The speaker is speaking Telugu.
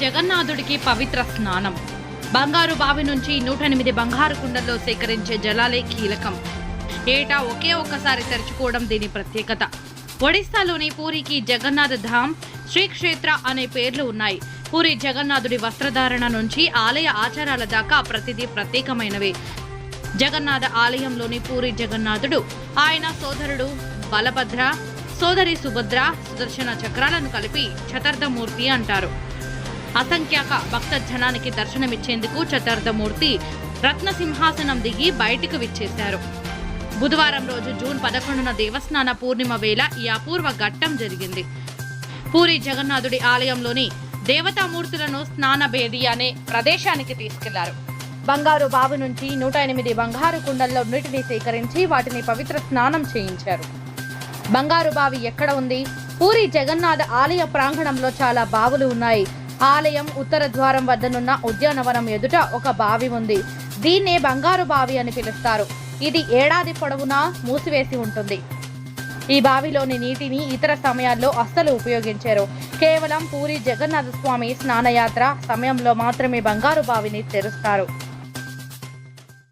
జగన్నాథుడికి పవిత్ర స్నానం. బంగారు బావి నుంచి 108 బంగారు కుండల్లో సేకరించే జలాలే కీలకం. ఏటా ఒకే ఒక్కసారి తెరుచుకోవడం దీని ప్రత్యేకత. ఒడిశాలోని పూరికి జగన్నాథ ధామ్, శ్రీక్షేత్ర అనే పేర్లు ఉన్నాయి. పూరి జగన్నాథుడి వస్త్రధారణ నుంచి ఆలయ ఆచారాల దాకా ప్రతిదీ ప్రత్యేకమైనవే. జగన్నాథ ఆలయంలోని పూరి జగన్నాథుడు, ఆయన సోదరుడు బలభద్ర, సోదరి సుభద్ర సుదర్శన చక్రాలను కలిపి చతుర్థమూర్తి అంటారు. అసంఖ్యాక భక్త జనానికి దర్శనమిచ్చేందుకు చతుర్థమూర్తి రత్నసింహాసనం దిగి బయటికి విచ్చేశారు. బుధవారం రోజు జూన్ 11న దేవస్నాన పూర్ణిమ వేళ ఈ అపూర్వ ఘట్టం జరిగింది. పూరి జగన్నాథుడి ఆలయంలోని దేవతామూర్తులను స్నానబేది అనే ప్రదేశానికి తీసుకెళ్లారు. బంగారు బావి నుంచి 108 బంగారు కుండల్లో నీటిని సేకరించి వాటిని పవిత్ర స్నానం చేయించారు. బంగారు బావి ఎక్కడ ఉంది? పూరి జగన్నాథ ఆలయ ప్రాంగణంలో చాలా బావులు ఉన్నాయి. ఆలయం ఉత్తర ద్వారం వద్దనున్న ఉద్యానవనం ఎదుట ఒక బావి ఉంది. దీన్నే బంగారు బావి అని పిలుస్తారు. ఇది ఏడాది పొడవునా మూసివేసి ఉంటుంది. ఈ బావిలోని నీటిని ఇతర సమయాల్లో అస్సలు ఉపయోగించారు. కేవలం పూరి జగన్నాథ స్వామి స్నానయాత్ర సమయంలో మాత్రమే బంగారు బావిని తెరుస్తారు.